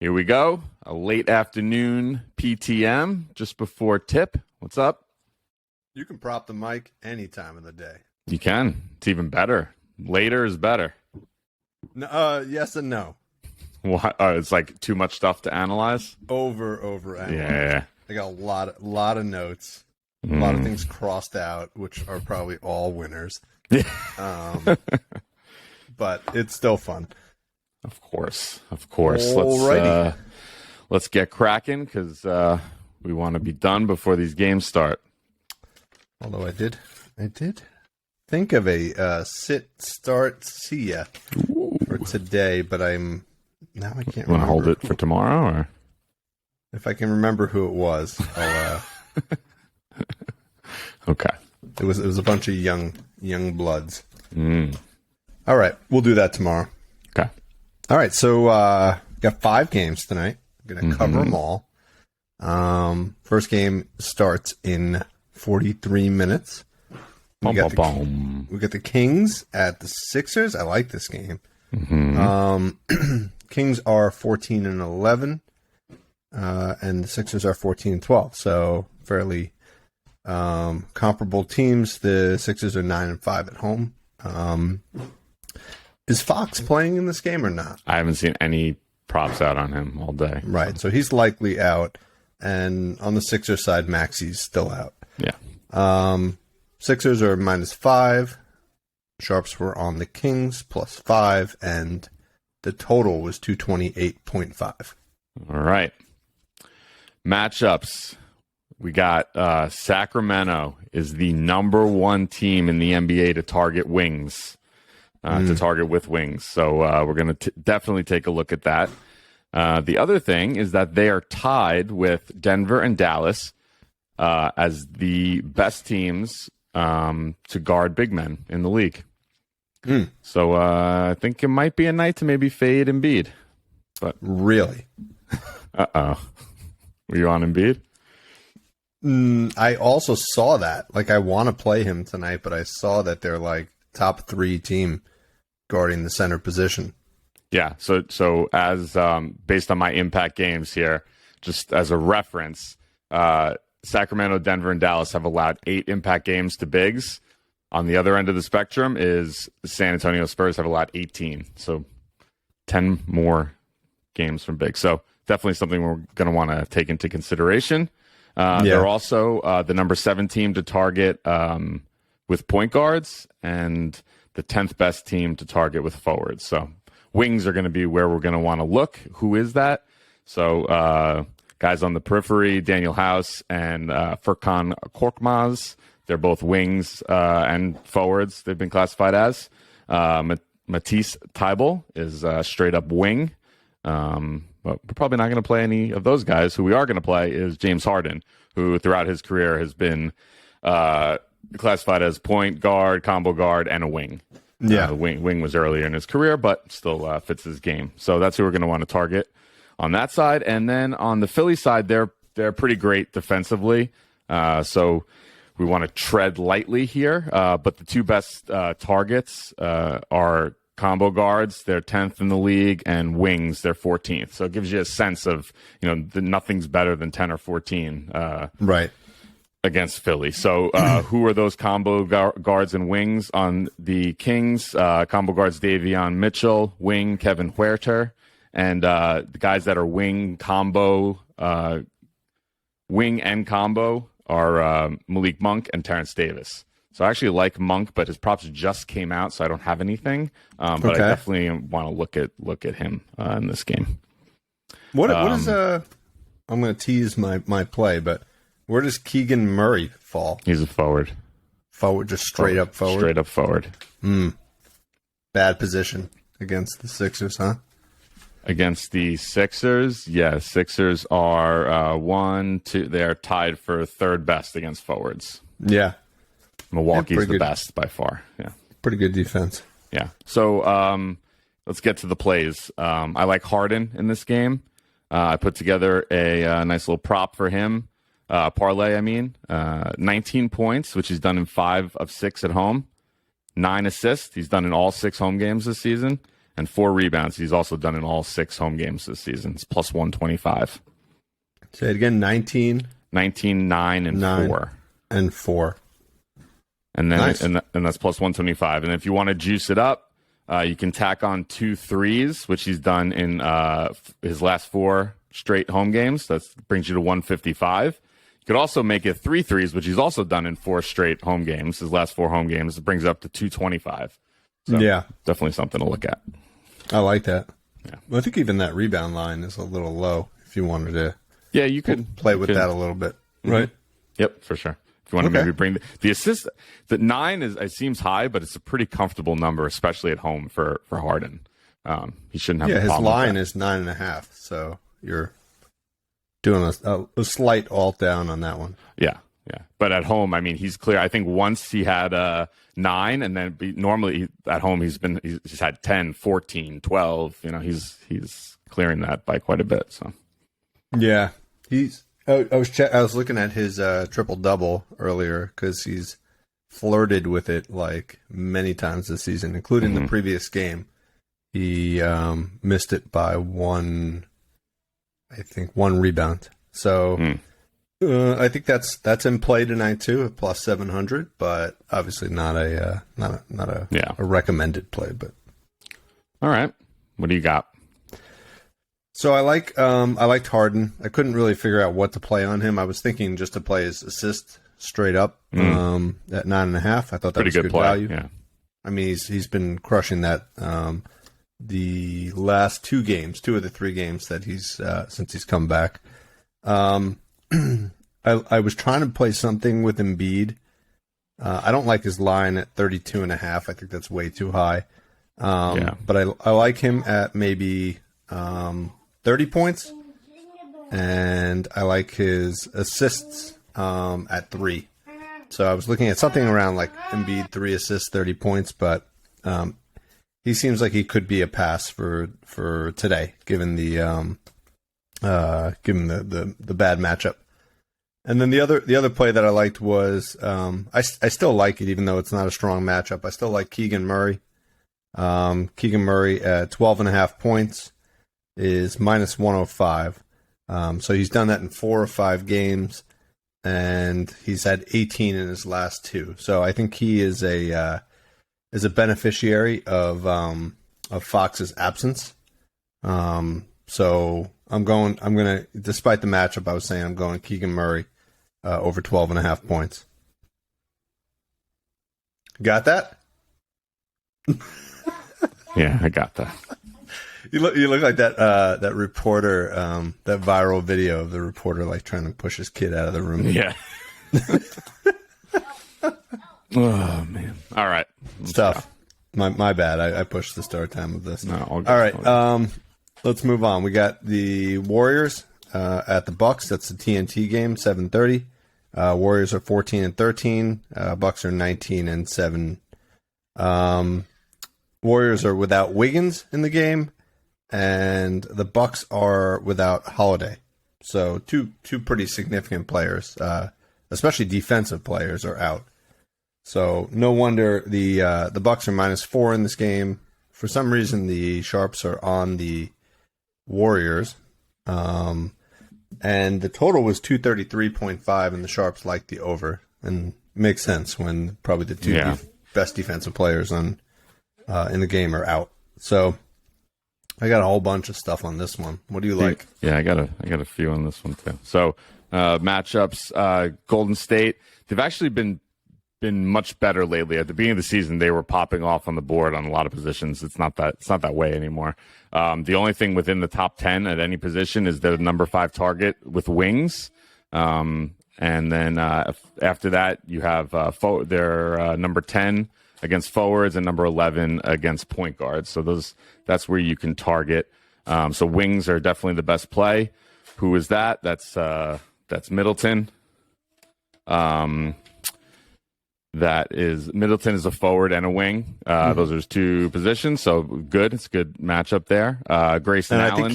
Here we go. A late afternoon PTM just before tip. What's up? You can prop the mic any time of the day. You can. It's even better. Later is better. No, yes and no. What? It's like too much stuff to analyze? Over analyze. Yeah. I got a lot of notes. A lot of things crossed out, which are probably all winners. But it's still fun. Of course. Alrighty. Let's get cracking because we want to be done before these games start. Although I did think of a sit, start, see ya for today, but I can't remember. Want to hold it for tomorrow, or if I can remember who it was, I'll. Okay. It was a bunch of young bloods. All right, we'll do that tomorrow. Okay. All right, so got 5 games tonight. I'm going to cover them all. First game starts in 43 minutes. We got the Kings at the Sixers. I like this game. Kings are 14-11, and the Sixers are 14-12. So fairly comparable teams. The Sixers are 9-5 at home. Is Fox playing in this game or not? I haven't seen any props out on him all day. Right, so he's likely out. And on the Sixers side, Maxi's still out. Yeah. Sixers are -5. Sharps were on the Kings +5, and the total was 228.5. All right. Matchups. We got Sacramento is the number 1 team in the NBA to target wings, to target with wings. So we're going to definitely take a look at that. The other thing is that they are tied with Denver and Dallas as the best teams to guard big men in the league. So I think it might be a night to maybe fade Embiid. But really? Were you on Embiid? I also saw that. Like, I want to play him tonight, but I saw that they're like top 3 team guarding the center position. Yeah. So as based on my impact games here, just as a reference, Sacramento, Denver, and Dallas have allowed 8 impact games to bigs. On the other end of the spectrum is the San Antonio Spurs have allowed 18. So 10 more games from bigs. So definitely something we're going to want to take into consideration. They're also the number 7 team to target with point guards and the 10th best team to target with forwards. So wings are going to be where we're going to want to look. Who is that? So guys on the periphery, Daniel House and Furkan Korkmaz. They're both wings and forwards. They've been classified as. Matisse Thybulle is straight up wing. But we're probably not going to play any of those guys. Who we are going to play is James Harden, who throughout his career has been classified as point guard, combo guard, and a wing. Yeah, wing was earlier in his career, but still fits his game. So that's who we're going to want to target on that side. And then on the Philly side, they're pretty great defensively. So we want to tread lightly here. But the 2 best targets are combo guards. They're 10th in the league, and wings, they're 14th. So it gives you a sense of, nothing's better than 10 or 14. Right. Against Philly. So who are those combo guards and wings on the Kings? Combo guards Davion Mitchell, wing Kevin Huerter, and the guys that are wing and combo are Malik Monk and Terrence Davis. So I actually like Monk, but his props just came out, so I don't have anything. But I definitely want to look at him in this game. What is I'm going to tease my play, but where does Keegan Murray fall? He's a forward. Forward, just straight up forward? Straight up forward. Bad position against the Sixers, huh? Against the Sixers, yeah. Sixers are 1, 2. They're tied for 3rd best against forwards. Yeah. Milwaukee's the best by far. Yeah. Pretty good defense. Yeah. So let's get to the plays. I like Harden in this game. I put together a nice little prop for him. Parlay, 19 points, which he's done in 5 of 6 at home. 9 assists. He's done in all 6 home games this season. and 4 rebounds. He's also done in all 6 home games this season. It's plus 125. Say it again. 19, 9, and 4. And 4. And then Nice. and that's plus 125. And if you want to juice it up, you can tack on 2 threes, which he's done in his last 4 straight home games. That brings you to 155. You could also make it 3 threes, which he's also done in 4 straight home games. His last 4 home games, it brings it up to 225. So Yeah. definitely something to look at. I like that. Yeah. Well, I think even that rebound line is a little low if you wanted to Yeah, you could play with that a little bit. Right? Yep, for sure. If you want to Okay. maybe bring the assist, the 9 it seems high, but it's a pretty comfortable number, especially at home for Harden. He shouldn't have. Yeah, a his problem line with is 9.5. So you're doing a slight alt down on that one. that. Yeah. But at home, I mean, he's clear. I think once he had 9, and then normally at home he's had 10, 14, 12. You know, he's clearing that by quite a bit. So Yeah, I was looking at his triple double earlier because he's flirted with it like many times this season, including the previous game. He missed it by one rebound. So I think that's in play tonight too, at plus 700, but obviously not a recommended play. But all right, what do you got? so I liked Harden. I couldn't really figure out what to play on him. I was thinking just to play his assist straight up at 9.5. I thought that Pretty was good play. value. Yeah. I mean, he's been crushing that the last 2 of the 3 games that he's since he's come back. I was trying to play something with Embiid. I don't like his line at 32.5. I think that's way too high. But I like him at maybe 30 points, and I like his assists at 3. So I was looking at something around like Embiid 3 assists, 30 points, but he seems like he could be a pass for today, given the bad matchup. And then the other play that I liked was I still like it, even though it's not a strong matchup. I still like Keegan Murray. Keegan Murray at 12.5 points is minus 105. So he's done that in 4 or 5 games, and he's had 18 in his last 2. So I think he is a beneficiary of Fox's absence. So I'm gonna, despite the matchup, I was saying I'm going Keegan Murray over 12.5 points. Got that? Yeah, I got that. You look like that reporter, that viral video of the reporter like trying to push his kid out of the room. Yeah. Oh man. All right. It's tough. My bad. I pushed the start time of this. No, all right. Let's move on. We got the Warriors at the Bucks. That's the TNT game, 7:30. Warriors are 14-13. Bucks are 19-7. Warriors are without Wiggins in the game, and the Bucks are without Holiday. So two pretty significant players, especially defensive players, are out. So no wonder the Bucks are -4 in this game. For some reason, the Sharps are on the Warriors, and the total was 233.5, and the Sharps liked the over, and makes sense when probably the two best defensive players in the game are out. So I got a whole bunch of stuff on this one. What do you like? Yeah, I got a few on this one too. So matchups, Golden State, they've actually been much better lately. At the beginning of the season, they were popping off on the board on a lot of positions. It's not that way anymore. The only thing within the top 10 at any position is their number 5 target with wings. And then after that, you have their number 10 against forwards and number 11 against point guards. So that's where you can target. So wings are definitely the best play. Who is that? That's Middleton. Middleton is a forward and a wing. Those are his 2 positions. So good. It's a good matchup there. Grayson and Allen. I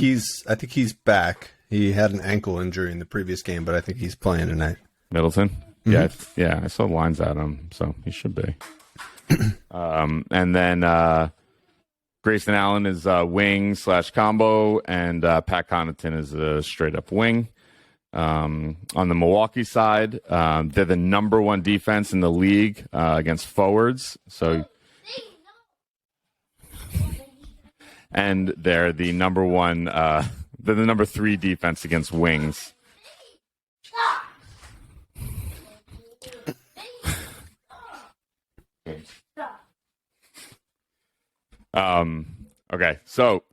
think he's back. He had an ankle injury in the previous game, but I think he's playing tonight. Middleton. Mm-hmm. Yeah. I saw lines at him, so he should be. And then Grayson Allen is wing / combo, and Pat Connaughton is a straight up wing. On the Milwaukee side, they're the number 1 defense in the league against forwards. So, and they're the number 1. They're the number 3 defense against wings. Okay, so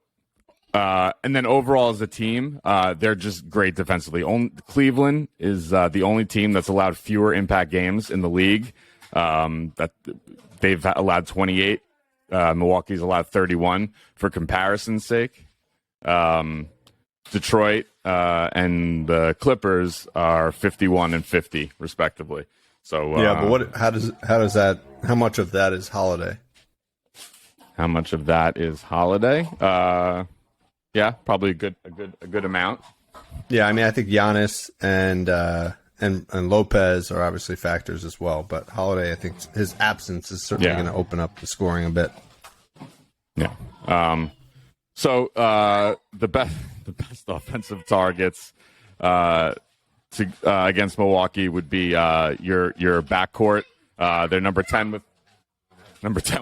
and then overall as a team, they're just great defensively. Cleveland is the only team that's allowed fewer impact games in the league. That they've allowed 28. Milwaukee's allowed 31. For comparison's sake, Detroit and the Clippers are 51 and 50 respectively. So yeah, but how much of that is Holiday? How much of that is Holiday? Yeah, probably a good amount. Yeah, I mean, I think Giannis and Lopez are obviously factors as well, but Holiday, I think his absence is certainly going to open up the scoring a bit. Yeah. So the best offensive targets against Milwaukee would be your backcourt. They're number 10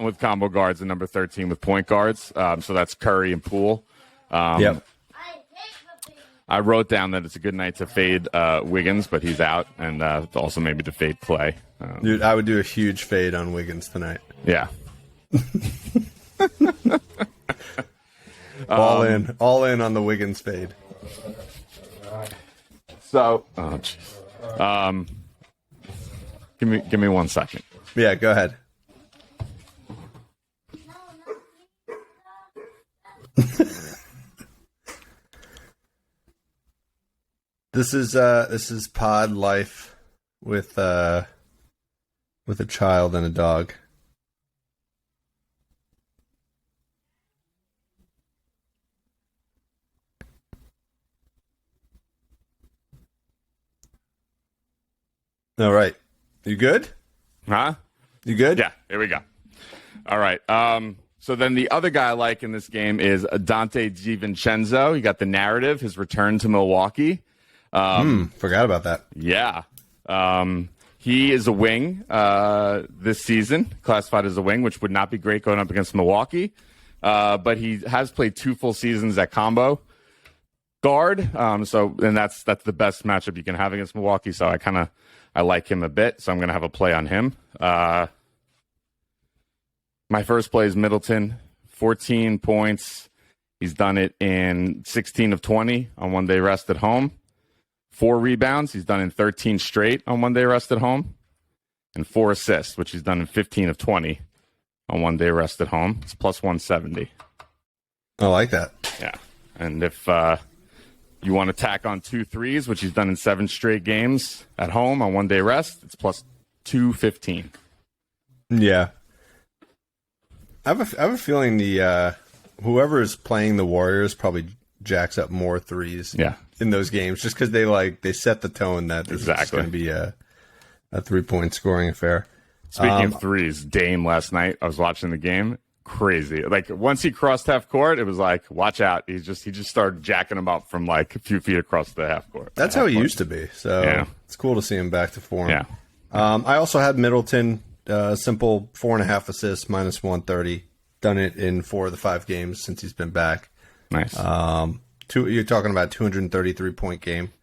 with combo guards and number 13 with point guards. So that's Curry and Poole. Yep. I wrote down that it's a good night to fade Wiggins, but he's out, and also maybe to fade Clay. Dude, I would do a huge fade on Wiggins tonight. Yeah. All in on the Wiggins fade. So, oh jeez. Give me 1 second. Yeah, go ahead. This is pod life with a child and a dog. All right. You good? Huh? You good? Yeah, here we go. All right. So then the other guy I like in this game is Dante DiVincenzo. He got the narrative, his return to Milwaukee. Forgot about that. Yeah. He is a wing this season, classified as a wing, which would not be great going up against Milwaukee. But he has played 2 full seasons at combo guard. And that's the best matchup you can have against Milwaukee. So I like him a bit. So I'm going to have a play on him. My first play is Middleton, 14 points. He's done it in 16 of 20 on one day rest at home. 4 rebounds. He's done in 13 straight on one day rest at home. And 4 assists, which he's done in 15 of 20 on one day rest at home. It's plus 170. I like that. Yeah. And if you want to tack on 2 threes, which he's done in 7 straight games at home on one day rest, it's plus 215. Yeah. I have a feeling the whoever is playing the Warriors probably jacks up more threes in those games just because they set the tone that this is going to be a 3-point scoring affair. Speaking of threes, Dame last night, I was watching the game. Crazy. Like once he crossed half court, it was like, watch out. He just started jacking them up from like a few feet across the half court. That's how he used to be. So it's cool to see him back to form. Yeah. I also had Middleton. Simple 4.5 assists, minus 130. Done it in 4 of the 5 games since he's been back. Nice. You're talking about 233-point game.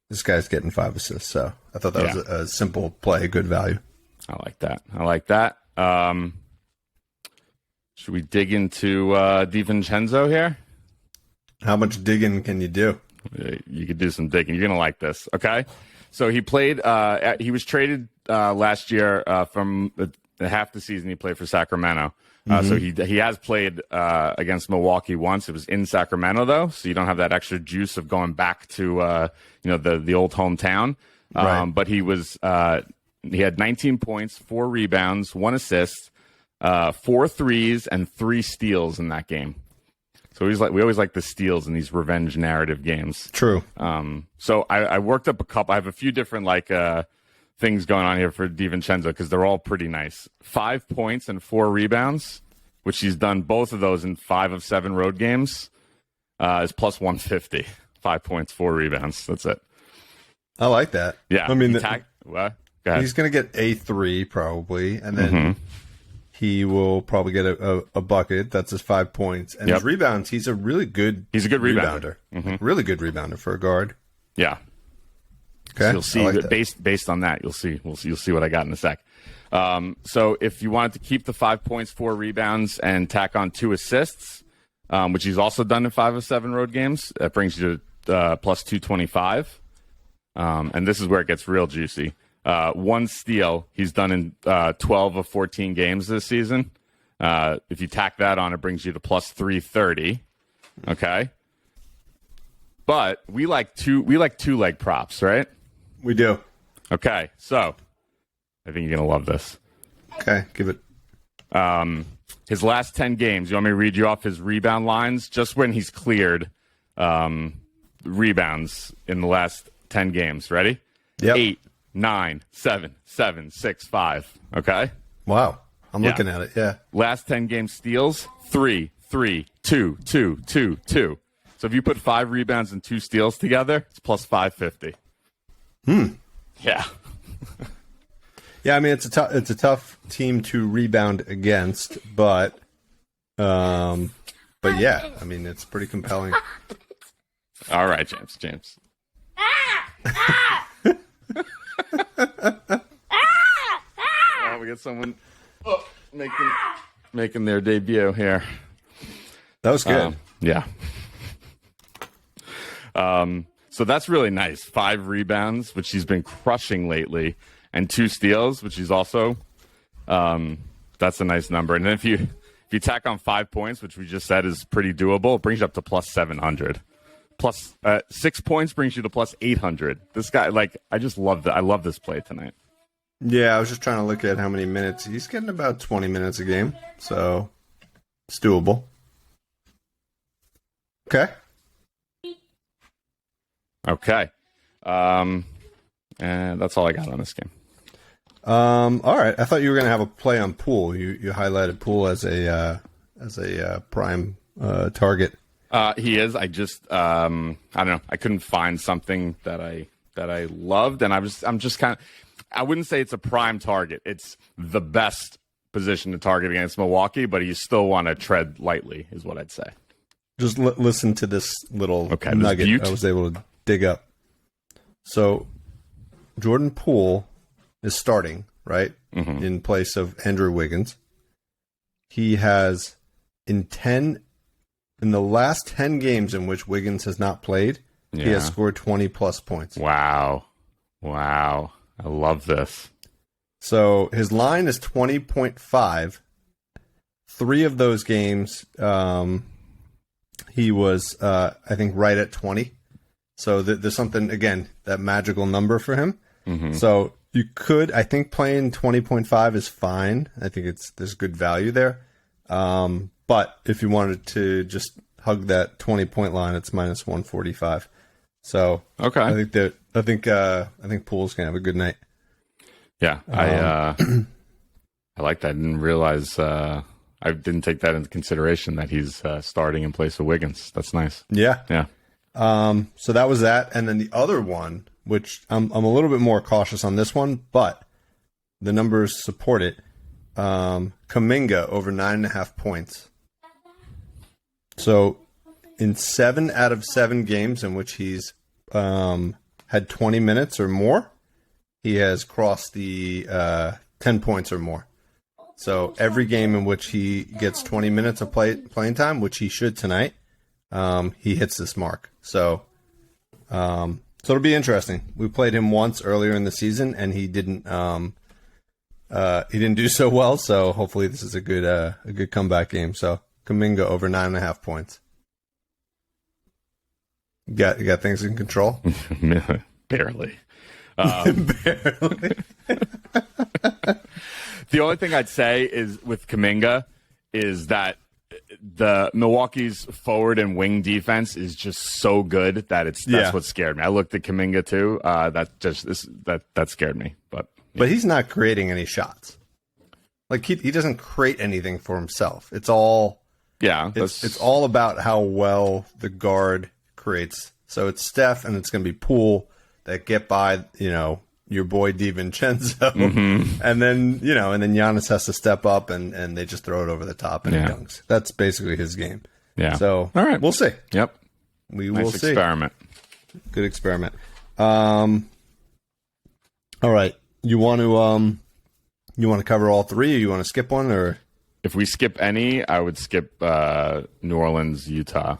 This guy's getting 5 assists, so I thought that was a simple play, good value. I like that. Should we dig into DiVincenzo here? How much digging can you do? You could do some digging. You're gonna like this. Okay. So he played. He was traded last year from half the season. He played for Sacramento. So he has played against Milwaukee once. It was in Sacramento though, so you don't have that extra juice of going back to the old hometown. Right. But he had 19 points, 4 rebounds, 1 assist, 4 threes, and 3 steals in that game. So we always like the steals in these revenge narrative games. True. So I worked up a couple. I have a few different things going on here for DiVincenzo because they're all pretty nice. 5 points and 4 rebounds which he's done both of those in 5 of 7 road games, is plus 150. 5 points, 4 rebounds. That's it. I like that. Yeah. I mean, what? Go ahead. He's going to get a 3 probably, and then he will probably get a bucket. That's his 5 points. And his rebounds, he's a really good rebounder. Like, really good rebounder for a guard. Yeah. Okay. So you'll see like based on that, you'll see what I got in a sec. So if you wanted to keep the 5 points, 4 rebounds, and tack on 2 assists, which he's also done in 5 of 7 road games, that brings you to plus 225. And this is where it gets real juicy. 1 steal he's done in 12 of 14 games this season. If you tack that on, it brings you to plus 330. Okay. But we like two leg props, right? We do. Okay, so I think you're gonna love this. Okay, give it. His last 10 games. You want me to read you off his rebound lines? Just when he's cleared rebounds in the last 10 games. Ready? Yep. 8, 9, 7, 7, 6, 5. Okay. Wow, I'm looking at it. Yeah. Last 10 game steals: 3, 3, 2, 2, 2, 2. So if you put 5 rebounds and 2 steals together, it's plus 550. Yeah. Yeah, I mean it's a tough team to rebound against, but yeah, I mean it's pretty compelling. All right, James. Oh, we got someone making their debut here. That was good. Yeah. So that's really nice. 5 rebounds, which he's been crushing lately, and 2 steals, which he's also. That's a nice number. And then if you tack on 5 points, which we just said is pretty doable, it brings you up to plus 700. Plus 6 points brings you to plus 800. This guy, I just love that. I love this play tonight. Yeah, I was just trying to look at how many minutes. He's getting about 20 minutes a game, so it's doable. Okay. Okay. And that's all I got on this game. All right. I thought you were going to have a play on Poole. You highlighted Poole as a prime target. He is. I just I don't know. I couldn't find something that I loved, and I'm just kind of. I wouldn't say it's a prime target. It's the best position to target against Milwaukee, but you still want to tread lightly, is what I'd say. Just listen to this little nugget I was able to dig up. So Jordan Poole is starting, right, in place of Andrew Wiggins. He has in the last 10 games in which Wiggins has not played, he has scored 20 plus points. Wow. I love this. So his line is 20.5. 3 of those games, he was, I think, right at 20. So there's something, again, that magical number for him. So you could, I think, playing 20.5 is fine. I think there's good value there. But if you wanted to just hug that 20-point line, it's minus 145. So okay, I think Poole's gonna have a good night. Yeah, I like that. I didn't realize. I didn't take that into consideration that he's starting in place of Wiggins. That's nice. Yeah. So that was that, and then the other one, which I'm a little bit more cautious on this one, but the numbers support it. Kuminga over 9.5 points. So in 7 out of 7 games in which he's had 20 minutes or more, he has crossed the 10 points or more. So every game in which he gets 20 minutes of playing time, which he should tonight, he hits this mark. So it'll be interesting. We played him once earlier in the season, and he didn't do so well. So hopefully this is a good comeback game. So Kuminga over 9.5 points. You got things in control? Barely. Barely. The only thing I'd say is with Kuminga is that the Milwaukee's forward and wing defense is just so good that that's what scared me. I looked at Kuminga too. That scared me. But he's not creating any shots. like he doesn't create anything for himself. It's all it's all about how well the guard creates. So it's Steph and it's going to be Poole that get by, your boy DiVincenzo, and then Giannis has to step up and they just throw it over the top and it dunks. That's basically his game. Yeah. So all right, we'll see. Yep, we will see. Experiment. Good experiment. All right, you want to cover all three, or you want to skip one, or if we skip any, I would skip New Orleans, Utah.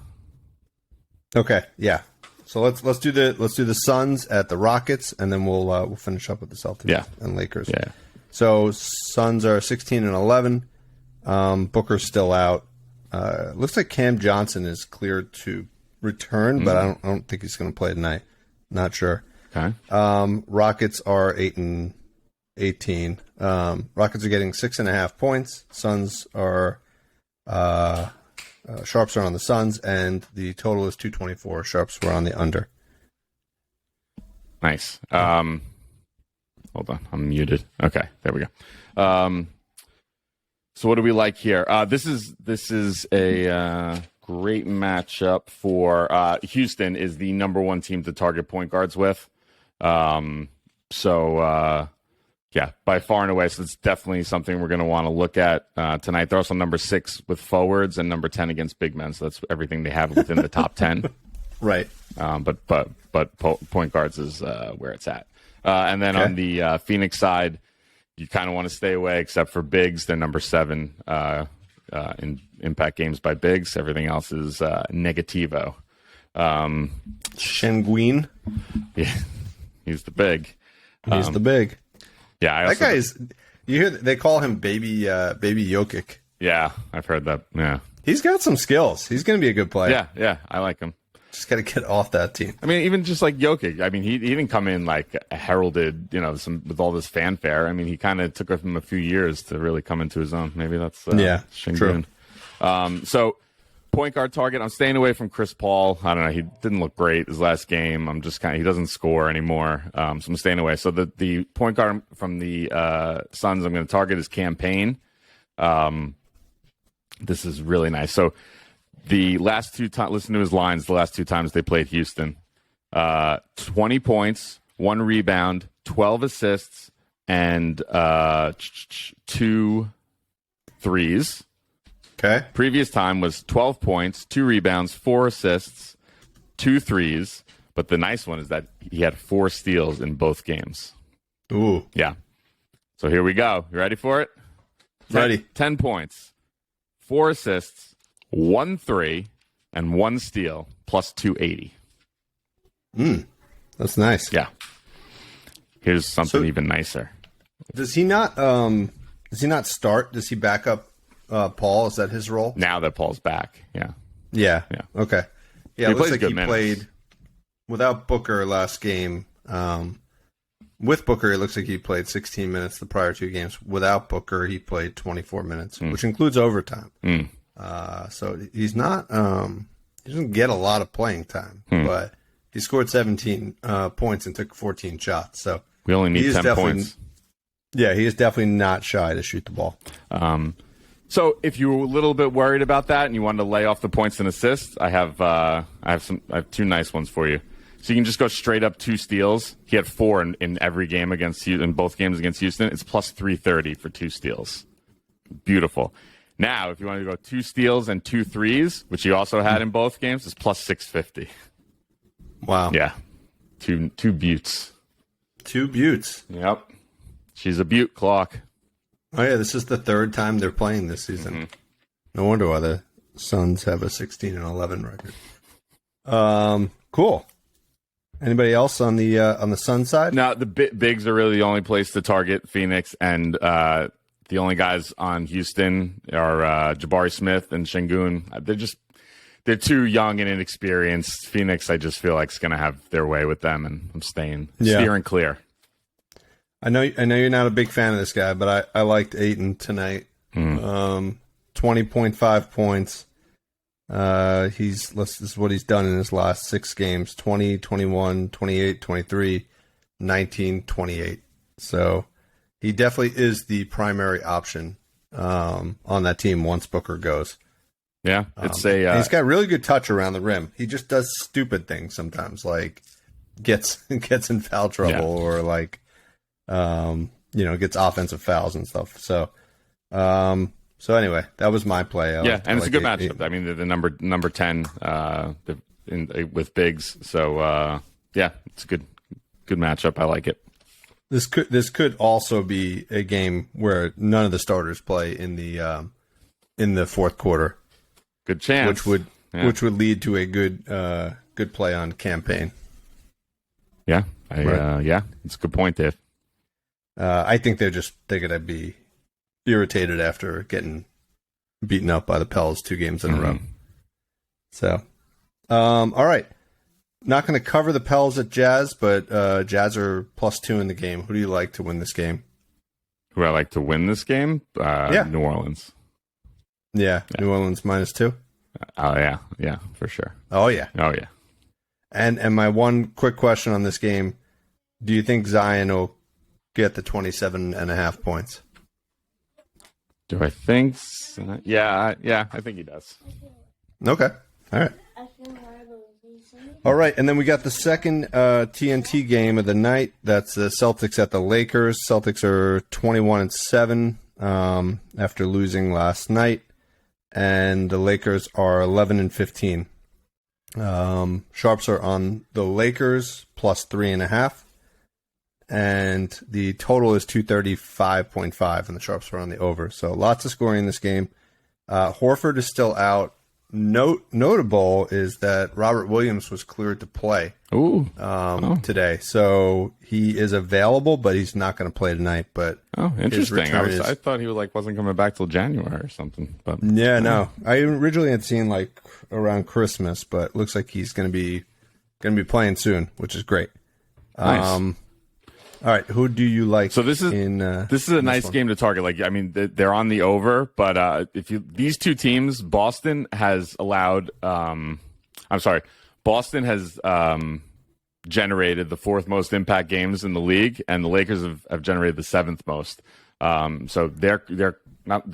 Okay, yeah. So let's do the Suns at the Rockets, and then we'll finish up with the Celtics and Lakers. Yeah. So Suns are 16-11. Booker's still out. Looks like Cam Johnson is cleared to return, but I don't think he's going to play tonight. Not sure. Okay. Rockets are 8-18. Rockets are getting 6.5 points. Suns are Sharps are on the Suns, and the total is 224. Sharps were on the under. Nice. Hold on, I'm muted. Okay, there we go. So what do we like here? This is a great matchup for Houston. Is the number one team to target point guards with. Yeah, by far and away. So it's definitely something we're going to want to look at tonight. They're also number 6 with forwards and number 10 against big men. So that's everything they have within the top 10. Right. But point guards is where it's at. And then on the Phoenix side, you kind of want to stay away except for bigs. They're number 7 in impact games by bigs. Everything else is negativo. Şengün. Yeah, he's the big. He's the big. Yeah, that guy is. You hear they call him Baby Jokic. Yeah, I've heard that. Yeah, he's got some skills. He's going to be a good player. Yeah, I like him. Just got to get off that team. I mean, even just like Jokic. I mean, he didn't come in like heralded, with all this fanfare. I mean, he kind of took him a few years to really come into his own. Maybe that's true. So. Point guard target. I'm staying away from Chris Paul. I don't know. He didn't look great his last game. I'm just he doesn't score anymore. So I'm staying away. So the point guard from the Suns I'm going to target is Cam Payne. This is really nice. So the last 2 times, listen to his lines. The last 2 times they played Houston, 20 points, 1 rebound, 12 assists, and 2 threes. Okay. Previous time was 12 points, 2 rebounds, 4 assists, 2 threes. But the nice one is that he had 4 steals in both games. Ooh. Yeah. So here we go. You ready for it? Ready. 10 points, 4 assists, 1 3, and 1 steal, plus 280. That's nice. Yeah. Here's something even nicer. Does he not start? Does he back up Paul? Is that his role? Now that Paul's back, yeah. Okay. Yeah, he it looks like he played without Booker last game. With Booker, it looks like he played 16 minutes the prior 2 games. Without Booker, he played 24 minutes, which includes overtime. So he's not he doesn't get a lot of playing time, but he scored 17 points and took 14 shots. So we only need 10 points. Yeah, he is definitely not shy to shoot the ball. So if you were a little bit worried about that and you wanted to lay off the points and assists, I have 2 nice ones for you. So you can just go straight up 2 steals. He had 4 in every game in both games against Houston. It's plus 330 for 2 steals. Beautiful. Now, if you want to go 2 steals and 2 threes, which he also had in both games, it's plus 650. Wow. Yeah. Two buttes. 2 buttes. Yep. She's a butte clock. Oh, yeah, this is the 3rd time they're playing this season. No wonder why the Suns have a 16-11 record. Cool. Anybody else on the Sun side? No, the bigs are really the only place to target Phoenix, and the only guys on Houston are Jabari Smith and Şengün. They're too young and inexperienced. Phoenix, I just feel like is going to have their way with them, and I'm steering clear. I know you're not a big fan of this guy, but I liked Ayton tonight. 20.5 points. This is what he's done in his last 6 games: 20, 21, 28, 23, 19, 28. So he definitely is the primary option on that team once Booker goes. Yeah, it's he's got really good touch around the rim. He just does stupid things sometimes, like gets in foul trouble or like gets offensive fouls and stuff. So anyway, that was my play. And it's a good matchup. I mean, they're the number 10 with bigs. So it's a good matchup. I like it. This could also be a game where none of the starters play in the fourth quarter. Good chance. Which would lead to a good play on campaign. Yeah. It's a good point, Dave. I think they're gonna be irritated after getting beaten up by the Pels 2 games in a row. So, all right. Not going to cover the Pels at Jazz, but Jazz are +2 in the game. Who do you like to win this game? Who I like to win this game? New Orleans. Yeah, New Orleans -2. Oh yeah, for sure. Oh yeah. And my one quick question on this game: do you think Zion will get the 27.5 points? Do I think? Yeah, I think he does. Okay, all right. All right, and then we got the second TNT game of the night. That's the Celtics at the Lakers. Celtics are 21-7 after losing last night. And the Lakers are 11-15. Sharps are on the Lakers +3.5, and the total is 235.5, and the Sharps are on the over. So lots of scoring in this game. Horford is still out. Notable is that Robert Williams was cleared to play today, so he is available, but he's not going to play tonight. But interesting. I thought he wasn't coming back till January or something. But no, I originally had seen around Christmas, but looks like he's going to be playing soon, which is great. Nice. All right, who do you like? So this is a nice game to target. They're on the over, but these two teams, Boston has generated the 4th most impact games in the league, and the Lakers have generated the 7th most. So they're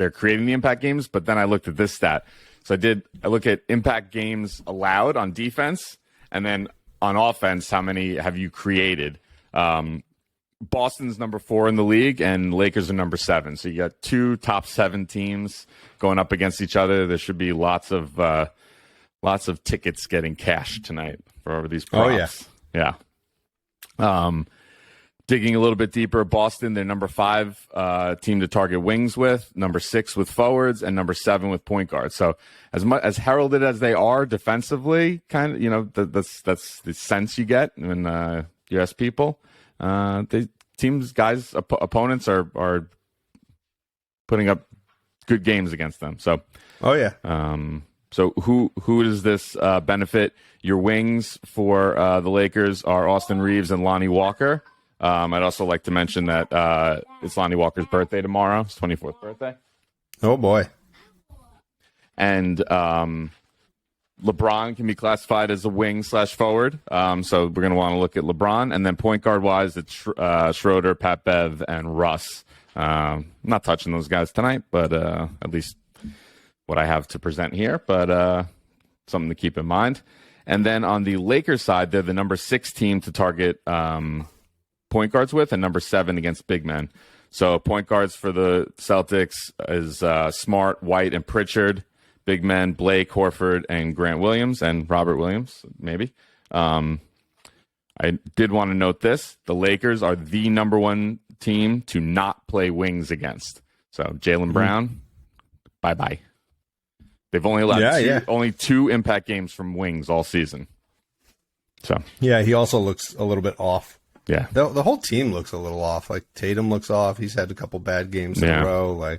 creating the impact games. But then I looked at this stat. So I look at impact games allowed on defense, and then on offense, how many have you created? Boston's number 4 in the league, and Lakers are number 7. So you got 2 top 7 teams going up against each other. There should be lots of tickets getting cashed tonight for these props. Oh yeah. Digging a little bit deeper, Boston, they're number 5 team to target wings with, number 6 with forwards, and number 7 with point guards. So as heralded as they are defensively, kind of that's the sense you get when you ask people. Opponents are putting up good games against them. So, so who does this benefit? Your wings for the Lakers are Austin Reeves and Lonnie Walker. I'd also like to mention that it's Lonnie Walker's birthday tomorrow. His 24th birthday. Oh boy! And LeBron can be classified as a wing/forward. So we're going to want to look at LeBron. And then point guard wise, it's Schroeder, Pat Bev, and Russ. Not touching those guys tonight, but at least what I have to present here. But something to keep in mind. And then on the Lakers side, they're the number 6 team to target point guards with, and number 7 against big men. So point guards for the Celtics is Smart, White, and Pritchard. Big men, Blake, Horford, and Grant Williams, and Robert Williams, maybe. I did want to note this. The Lakers are the number 1 team to not play wings against. So Jaylen Brown, bye-bye. They've only allowed only 2 impact games from wings all season. So yeah, he also looks a little bit off. Yeah. The whole team looks a little off. Like Tatum looks off. He's had a couple bad games in a row. I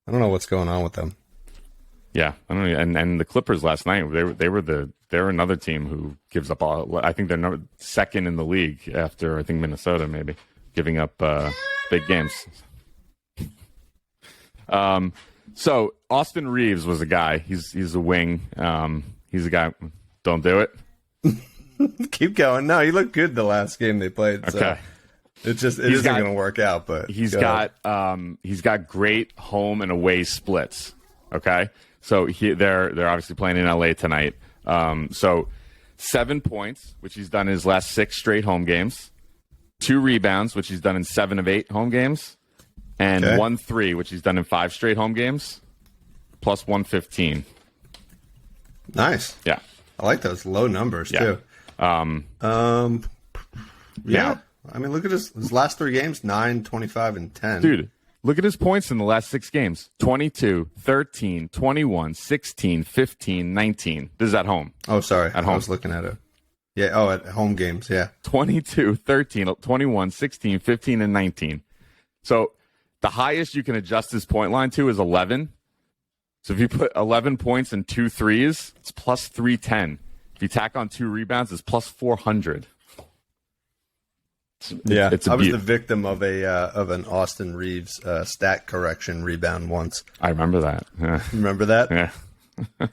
don't know what's going on with them. Yeah, I don't know. And the Clippers last night, they're another team who gives up all. I think they're second in the league after Minnesota maybe giving up big games. So Austin Reeves was a guy. He's a wing. He's a guy. Don't do it. Keep going. No, he looked good the last game they played. So. Okay. It isn't going to work out, but he's got great home and away splits. Okay, so they're obviously playing in LA tonight. So 7 points, which he's done in his last 6 straight home games. 2 rebounds, which he's done in 7 of 8 home games, and 1 3, which he's done in 5 straight home games, plus 115. Nice. Yeah, I like those low numbers too. Yeah. I mean, look at his last 3 games, 9, 25, and 10. Dude, look at his points in the last 6 games. 22, 13, 21, 16, 15, 19. This is at home. Oh, sorry. At home. I was looking at it. Yeah, at home games, yeah. 22, 13, 21, 16, 15, and 19. So the highest you can adjust his point line to is 11. So if you put 11 points and 2 threes, it's plus 310. If you tack on 2 rebounds, it's plus 400. Yeah, I was the victim of an Austin Reeves stat correction rebound once. I remember that. Yeah. Remember that? Yeah.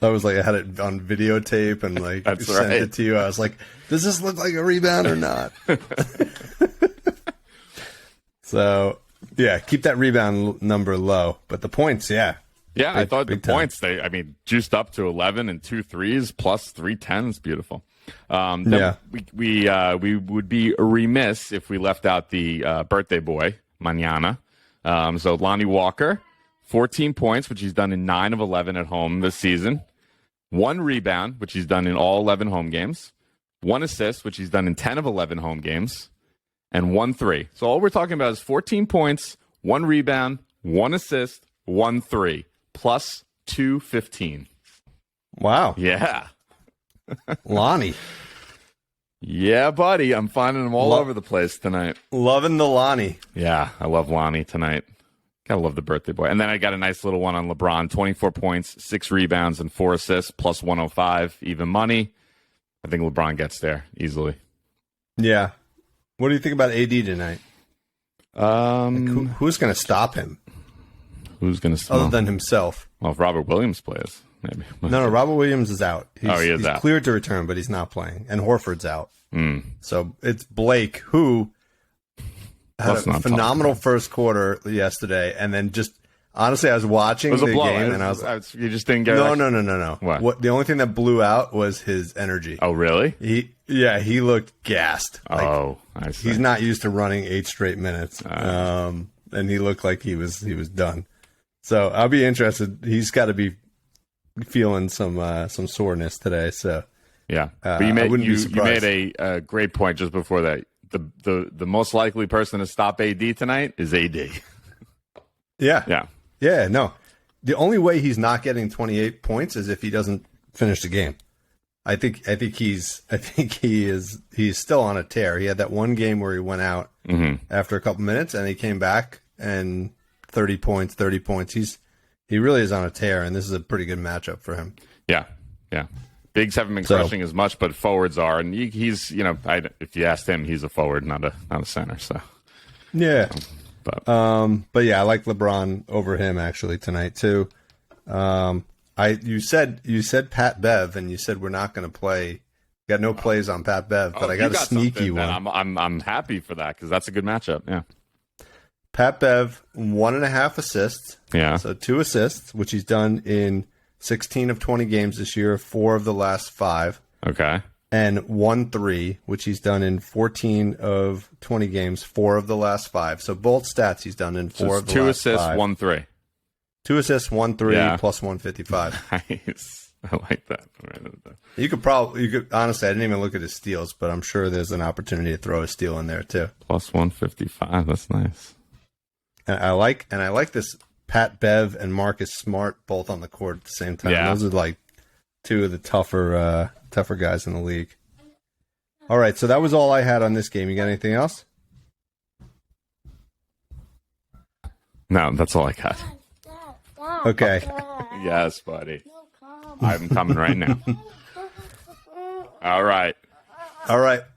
I was like, I had it on videotape and like sent it to you. I was like, does this look like a rebound or not? So, yeah, keep that rebound number low. But the points, yeah. Yeah, I thought the points, juiced up to 11 and 2 threes plus 310 is beautiful. We would be remiss if we left out the birthday boy, Manana. So Lonnie Walker, 14 points, which he's done in 9 of 11 at home this season. 1 rebound, which he's done in all 11 home games. 1 assist, which he's done in 10 of 11 home games. And 1 3. So all we're talking about is 14 points, 1 rebound, 1 assist, 1 3, plus 215. Wow. Yeah. Lonnie. Yeah, buddy. I'm finding them all over the place tonight. Loving the Lonnie. Yeah, I love Lonnie tonight. Gotta love the birthday boy. And then I got a nice little one on LeBron. 24 points, 6 rebounds, and 4 assists, plus 105. Even money. I think LeBron gets there easily. Yeah. What do you think about AD tonight? Who's going to stop him? Who's going to stop him? Other than himself. Well, if Robert Williams plays, maybe. No, Robert Williams is out. He is out. He's cleared to return, but he's not playing. And Horford's out. So it's Blake, who had a phenomenal first quarter yesterday, and then just honestly, I was watching the game, and I was you just didn't get no. What? The only thing that blew out was his energy. Oh, really? He looked gassed. I see. He's not used to running 8 straight minutes, and he looked like he was done. So I'll be interested. He's got to be feeling some soreness today. So yeah, but you made a great point just before that. The most likely person to stop AD tonight is AD. Yeah. No, the only way he's not getting 28 points is if he doesn't finish the game. I think he's still on a tear. He had that one game where he went out after a couple minutes, and he came back and 30 points. He really is on a tear, and this is a pretty good matchup for him. Yeah. Bigs haven't been crushing as much, but forwards are, and he's if you asked him, he's a forward, not a center. So yeah. But yeah, I like LeBron over him actually tonight too. You said Pat Bev, and you said we're not going to play. Got no plays on Pat Bev, but I got a sneaky one. I'm happy for that because that's a good matchup. Yeah. Pat Bev, 1.5 assists. Yeah. So 2 assists, which he's done in 16 of 20 games this year, 4 of the last 5. Okay. And 1 3, which he's done in 14 of 20 games, 4 of the last 5. So both stats he's done in 4 of the last 5. 2 assists, 1 3. 2 assists, 1 3, plus 155. Nice. I like that. You could honestly, I didn't even look at his steals, but I'm sure there's an opportunity to throw a steal in there too. Plus 155. That's nice. And I like this Pat Bev and Marcus Smart both on the court at the same time. Yeah. Those are like 2 of the tougher guys in the league. All right, so that was all I had on this game. You got anything else? No, that's all I got. Okay. Yes, buddy. I'm coming right now. All right.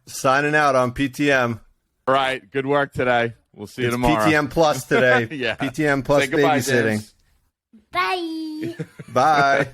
Signing out on PTM. All right. Good work today. We'll see you tomorrow. PTM Plus today. Yeah. PTM Plus babysitting. Bye. Bye.